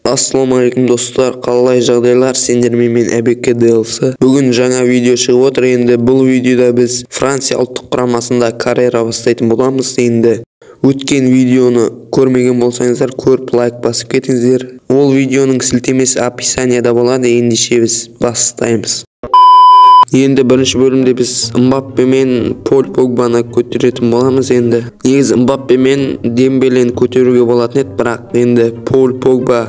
Ассалаумағалейкум достар, қалай жағдайлар? Сендермен мен Әбеке DLC. Бүгін жаңа видео шығып отыр. Енді бұл видеода біз Франция ұлттық құрамасында карьера бастайтын боламыз. Енді өткен видеоны көрмеген болсаңыздар, көріп лайк басып кетіңіздер. Ол видеоның сілтемесі описанияда болады. Ендеше біз бастаймыз. Енді бірінші бөлімде біз Мбаппе мен Пол Погбаны көтеретін боламыз. Енді негізі Мбаппе мен Дембелені көтеруге болатын еді, бірақ енді Пол Погба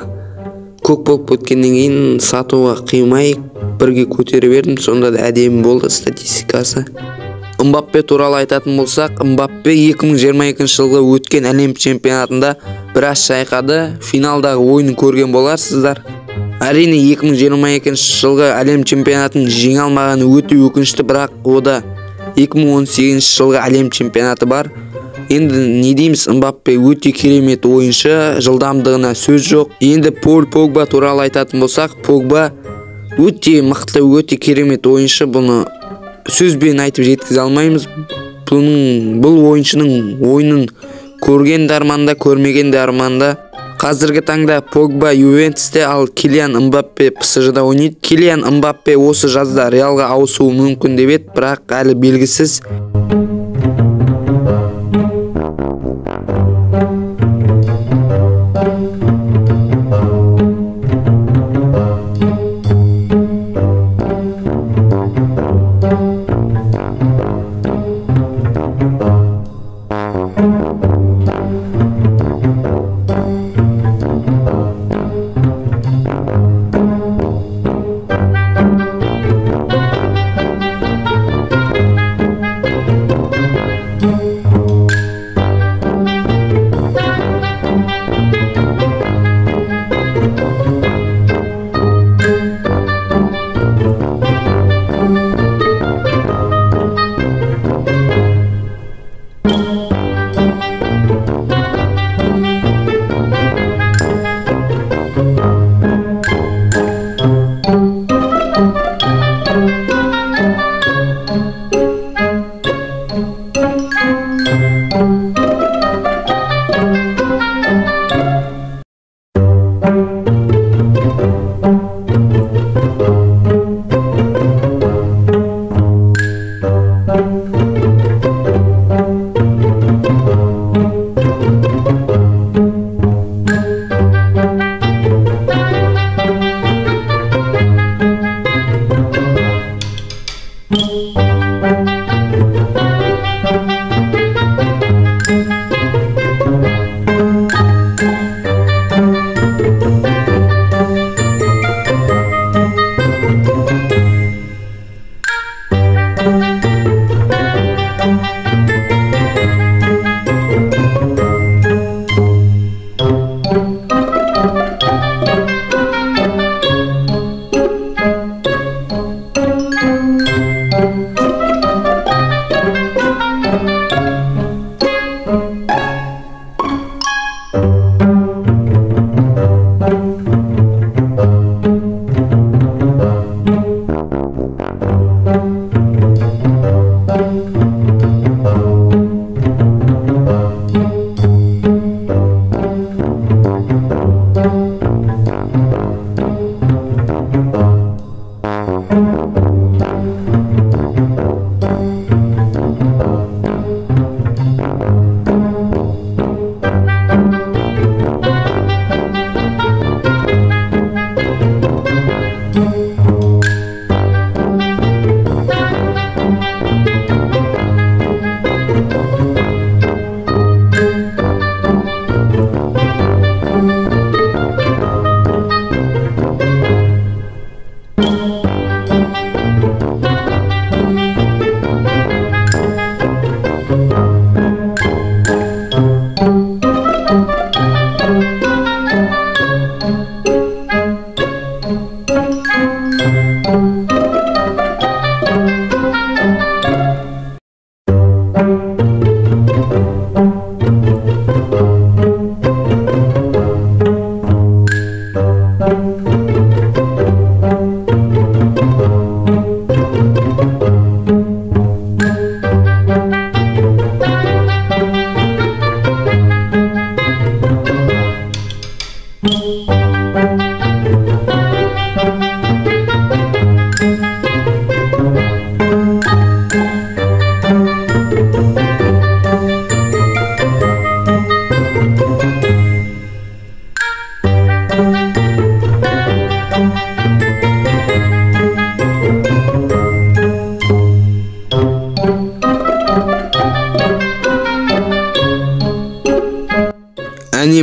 көк болып өткеннен кейін сатуға қимай бірге көтере бердім. Сонда да әдемі болды статистикасы. Мбаппе туралы айтатын болсақ, Мбаппе 2022 жылғы өткен әлем чемпионатында біраз шайқады. Финалдағы ойынын көрген боларсыздар. Әрине 2022 жылғы әлем чемпионатын жеңе алмағаны өте өкінішті, бірақ ода 2018 жылғы әлем чемпионаты бар. Енді не дейміз, Мбаппе өте керемет ойыншы, жылдамдығына сөз жоқ. Енді Пол Погба туралы айтатын болсақ, Погба өте мықты, өте керемет ойыншы. Бұны сөзбен айтып жеткізе алмаймыз. Бұл ойыншының ойынын көрген дарманда, көрмеген дарманда. Қазіргі таңда Погба Ювентусте, ал Килиан Мбаппе ПСЖ-да ойнайды. Килиан Мбаппе осы жазда Реалға ауысуы мүмкін деп еді, бірақ әлі белгісіз.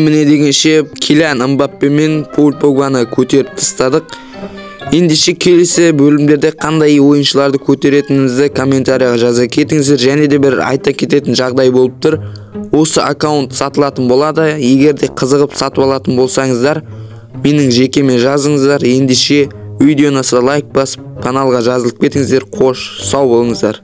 Mine degенше Kylian Mbappe мен Paul Pogba'ны көтеріп тастадық. Ендеше келесі бөлімдерде қандай ойыншыларды көтеретініңізді комментарияға жаза кетіңіздер. Және де бір айта кететін жағдай болып тұр. Осы аккаунт сатылатын болады. Егер де қызығып сатып алатын болсаңыздар, менің жекеме жазыңыздар. Ендеше видеоны лайк басып, каналға жазылып кетіңіздер. Қош, сау болыңыздар.